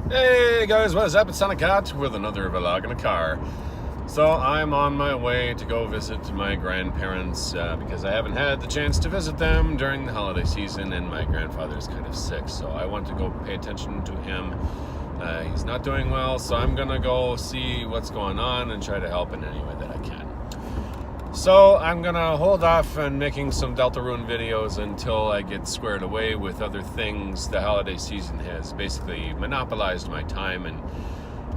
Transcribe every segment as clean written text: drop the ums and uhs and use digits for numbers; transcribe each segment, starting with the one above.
Hey guys, what is up? It's Sonic Cat with another vlog in a car. So I'm on my way to go visit my grandparents because I haven't had the chance to visit them during the holiday season, and my grandfather's kind of sick, so I want to go pay attention to him. He's not doing well, so I'm gonna go see what's going on and try to help in any way that I can. So I'm gonna hold off on making some Deltarune videos until I get squared away with other things. The holiday season has basically monopolized my time, and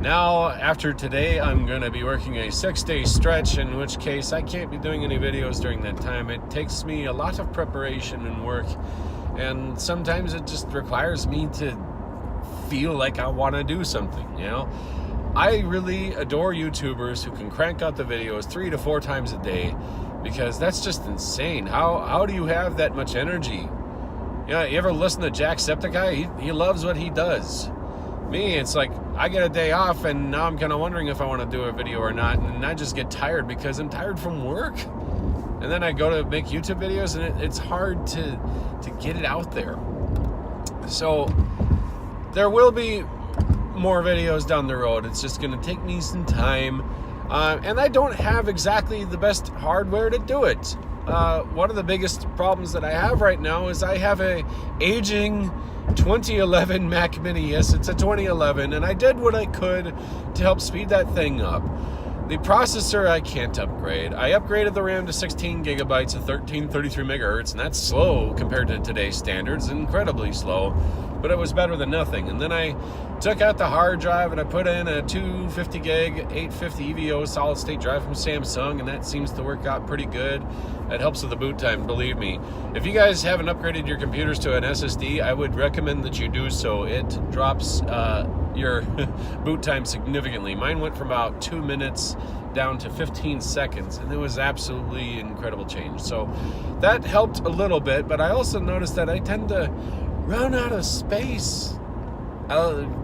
now after today I'm gonna be working a 6-day stretch, in which case I can't be doing any videos during that time. It takes me a lot of preparation and work, and sometimes it just requires me to feel like I want to do something, you know? I really adore YouTubers who can crank out the videos 3 to 4 times a day, because that's just insane. How do you have that much energy? You know, you ever listen to Jacksepticeye? He loves what he does. Me, it's like I get a day off and now I'm kind of wondering if I want to do a video or not, and I just get tired because I'm tired from work. And then I go to make YouTube videos and it's hard to get it out there. So there will be more videos down the road. It's just going to take me some time, and I don't have exactly the best hardware to do it. One of the biggest problems that I have right now is I have a aging 2011 Mac Mini. Yes, it's a 2011, and I did what I could to help speed that thing up. The processor I can't upgrade. I upgraded the RAM to 16 gigabytes at 1333 megahertz, and that's slow compared to today's standards, incredibly slow, but it was better than nothing. And then I took out the hard drive and I put in a 250 gig 850 EVO solid state drive from Samsung, and that seems to work out pretty good. It helps with the boot time, believe me. If you guys haven't upgraded your computers to an SSD, I would recommend that you do so. It drops your boot time significantly. Mine went from about 2 minutes down to 15 seconds, and it was absolutely incredible change. So that helped a little bit, but I also noticed that I tend to run out of space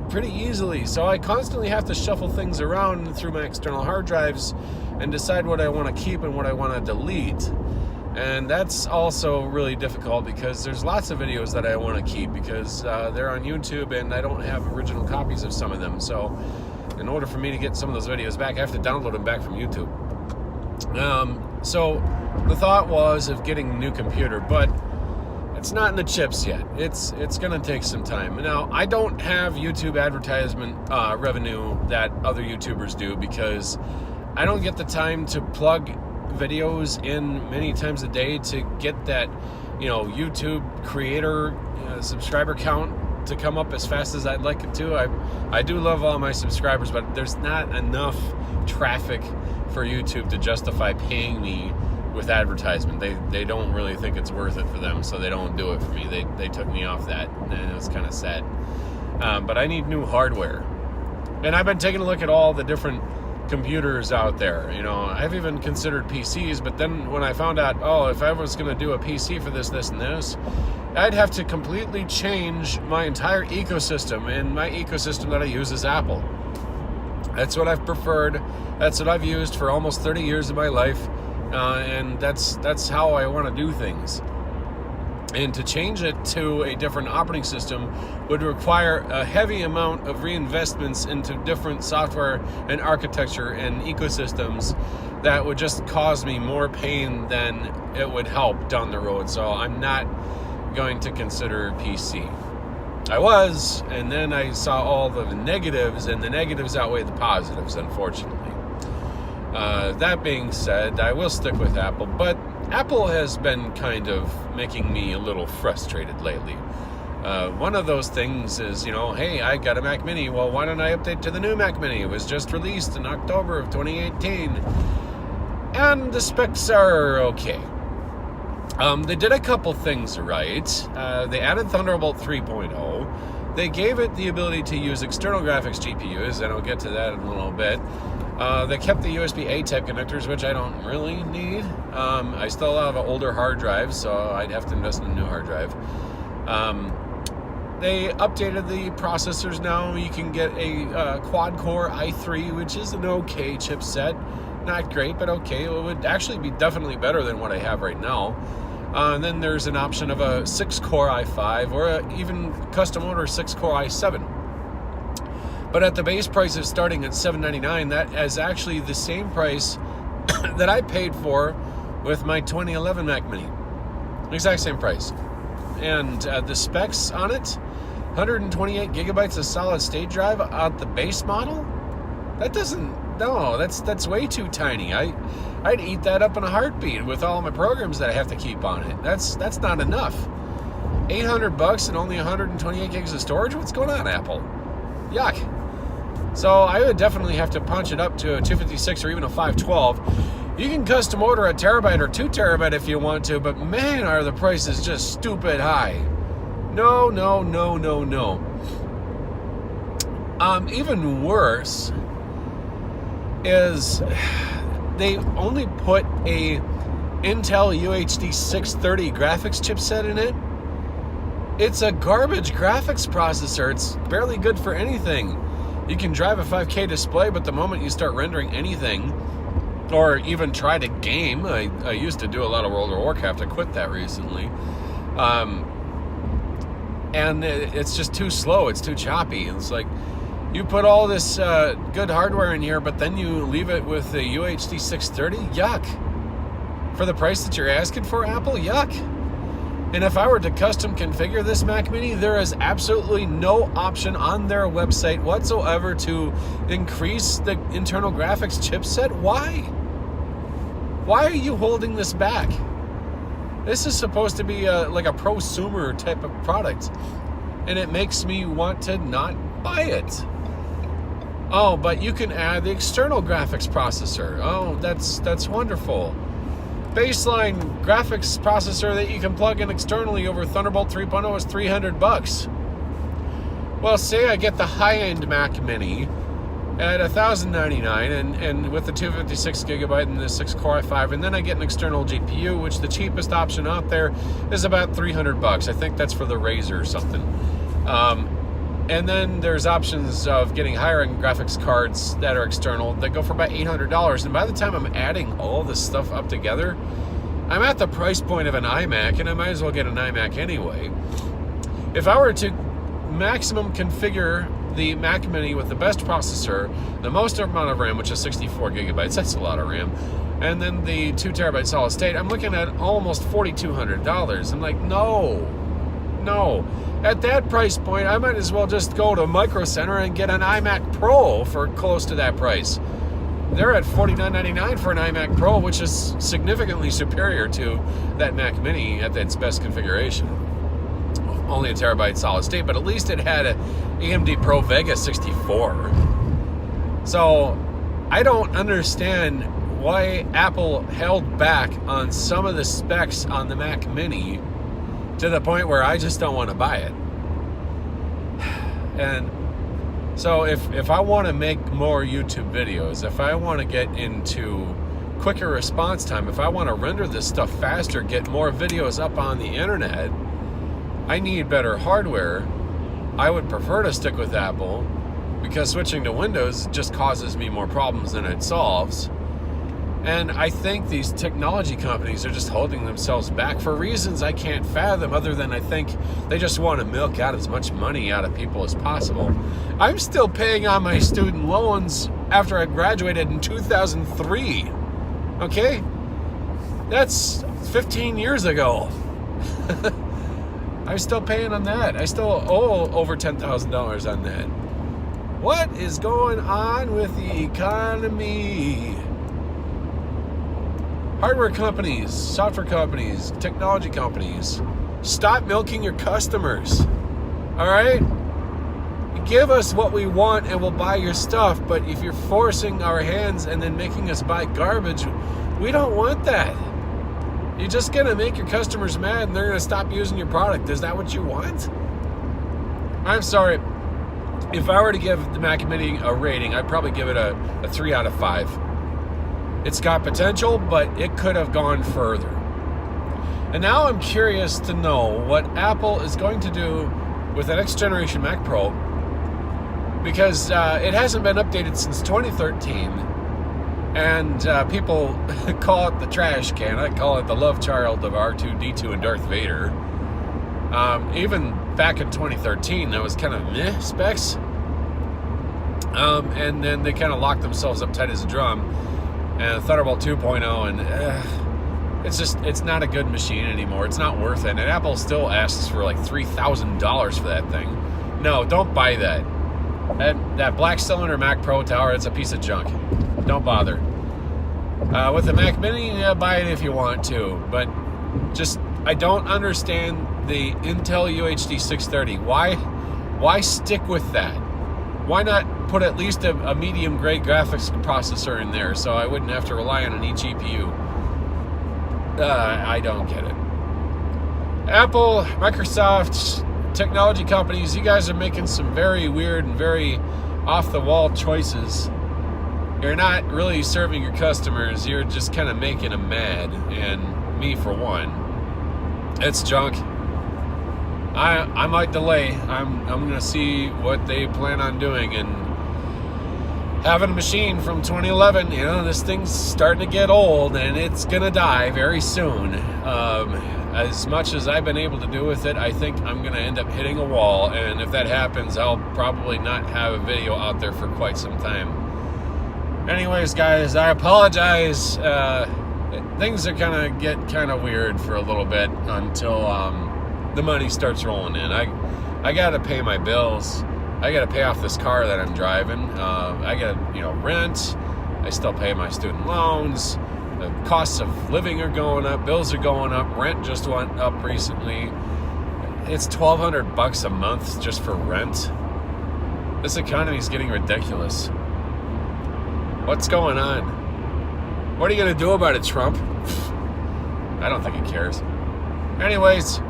pretty easily. So I constantly have to shuffle things around through my external hard drives and decide what I want to keep and what I want to delete. And that's also really difficult because there's lots of videos that I want to keep because they're on YouTube and I don't have original copies of some of them. So in order for me to get some of those videos back, I have to download them back from YouTube. So the thought was of getting a new computer, but it's not in the chips yet. It's going to take some time. Now, I don't have YouTube advertisement revenue that other YouTubers do because I don't get the time to plug videos in many times a day to get that, you know, YouTube creator subscriber count to come up as fast as I'd like it to. I do love all my subscribers, but there's not enough traffic for YouTube to justify paying me with advertisement. They don't really think it's worth it for them, so they don't do it for me. They took me off that, and it was kind of sad. But I need new hardware, and I've been taking a look at all the different computers out there. You know, I've even considered PCs, but then when I found out, oh, if I was going to do a PC for this, and this, I'd have to completely change my entire ecosystem, and my ecosystem that I use is Apple. That's what I've preferred. That's what I've used for almost 30 years of my life. And that's how I want to do things. And to change it to a different operating system would require a heavy amount of reinvestments into different software and architecture and ecosystems that would just cause me more pain than it would help down the road. So I'm not going to consider PC. I was, and then I saw all the negatives, and the negatives outweigh the positives, unfortunately. That being said, I will stick with Apple, but Apple has been kind of making me a little frustrated lately. One of those things is, you know, hey, I got a Mac Mini. Well, why don't I update to the new Mac Mini? It was just released in October of 2018. And the specs are okay. They did a couple things right. They added Thunderbolt 3.0. They gave it the ability to use external graphics GPUs, and I'll get to that in a little bit. They kept the USB-A type connectors, which I don't really need. I still have an older hard drive, so I'd have to invest in a new hard drive. They updated the processors now. You can get a quad-core i3, which is an okay chipset. Not great, but okay. It would actually be definitely better than what I have right now. And then there's an option of a 6-core i5 or a even custom order 6-core i7. But at the base price is starting at $799. That is actually the same price that I paid for with my 2011 Mac Mini. Exact same price. And the specs on it, 128 gigabytes of solid state drive on the base model. That's way too tiny. I'd eat that up in a heartbeat with all my programs that I have to keep on it. That's not enough. $800 and only 128 gigs of storage? What's going on, Apple? Yuck. So I would definitely have to punch it up to a 256 or even a 512. You can custom order a terabyte or 2 terabyte if you want to, but man, are the prices just stupid high. No. Even worse is they only put a Intel UHD 630 graphics chipset in it. It's a garbage graphics processor. It's barely good for anything. You can drive a 5K display, but the moment you start rendering anything, or even try to game, I used to do a lot of World of Warcraft. I quit that recently. And it's just too slow. It's too choppy. It's like, you put all this good hardware in here, but then you leave it with the UHD 630? Yuck. For the price that you're asking for, Apple? Yuck. And if I were to custom configure this Mac Mini, there is absolutely no option on their website whatsoever to increase the internal graphics chipset. Why? Why are you holding this back? This is supposed to be like a prosumer type of product, and it makes me want to not buy it. Oh, but you can add the external graphics processor. Oh, that's wonderful. Baseline graphics processor that you can plug in externally over Thunderbolt 3.0 is $300. Well, say I get the high-end Mac Mini at $1,099 and with the 256 gigabyte and the 6-core i5, and then I get an external GPU, which the cheapest option out there is about $300. I think that's for the Razer or something. And then there's options of getting higher-end graphics cards that are external that go for about $800. And by the time I'm adding all this stuff up together, I'm at the price point of an iMac, and I might as well get an iMac anyway. If I were to maximum configure the Mac Mini with the best processor, the most amount of RAM, which is 64 gigabytes, that's a lot of RAM, and then the 2 terabyte solid state, I'm looking at almost $4,200. I'm like, no. At that price point, I might as well just go to Micro Center and get an iMac Pro for close to that price. They're at $49.99 for an iMac Pro, which is significantly superior to that Mac Mini at its best configuration. Only a terabyte solid state, but at least it had an AMD Pro Vega 64. So I don't understand why Apple held back on some of the specs on the Mac Mini to the point where I just don't want to buy it. And so if I want to make more YouTube videos, if I want to get into quicker response time, if I want to render this stuff faster, get more videos up on the internet, I need better hardware. I would prefer to stick with Apple because switching to Windows just causes me more problems than it solves. And I think these technology companies are just holding themselves back for reasons I can't fathom, other than I think they just want to milk out as much money out of people as possible. I'm still paying on my student loans after I graduated in 2003. Okay? That's 15 years ago. I'm still paying on that. I still owe over $10,000 on that. What is going on with the economy? Hardware companies, software companies, technology companies, stop milking your customers. All right? Give us what we want and we'll buy your stuff, but if you're forcing our hands and then making us buy garbage, we don't want that. You're just going to make your customers mad and they're going to stop using your product. Is that what you want? I'm sorry. If I were to give the Mac Mini a rating, I'd probably give it a 3 out of 5. It's got potential, but it could have gone further. And now I'm curious to know what Apple is going to do with the next generation Mac Pro, because it hasn't been updated since 2013, and people call it the trash can. I call it the love child of R2-D2 and Darth Vader. Even back in 2013, that was kind of meh specs. And then they kind of locked themselves up tight as a drum. And Thunderbolt 2.0, and it's not a good machine anymore. It's not worth it. And Apple still asks for like $3,000 for that thing. No, don't buy that. That black cylinder Mac Pro tower, it's a piece of junk. Don't bother. With the Mac Mini, buy it if you want to. But just, I don't understand the Intel UHD 630. Why stick with that? Why not put at least a medium-grade graphics processor in there so I wouldn't have to rely on an eGPU? I don't get it. Apple, Microsoft, technology companies, you guys are making some very weird and very off-the-wall choices. You're not really serving your customers. You're just kind of making them mad. And me, for one, it's junk. I might delay. I'm gonna see what they plan on doing, and having a machine from 2011. You know, this thing's starting to get old, and it's gonna die very soon. As much as I've been able to do with it, I think I'm gonna end up hitting a wall, and if that happens, I'll probably not have a video out there for quite some time. Anyways, guys, I apologize. Things are gonna get kind of weird for a little bit until the money starts rolling in. I gotta pay my bills. I gotta pay off this car that I'm driving. I gotta, rent. I still pay my student loans. The costs of living are going up. Bills are going up. Rent just went up recently. It's $1,200 a month just for rent. This economy is getting ridiculous. What's going on? What are you gonna do about it, Trump? I don't think he cares. Anyways,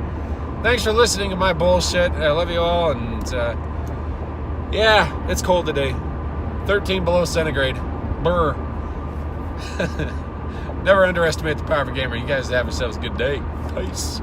thanks for listening to my bullshit. I love you all, and yeah, it's cold today. 13 below centigrade. Brr. Never underestimate the power of a gamer. You guys have yourselves a good day. Peace.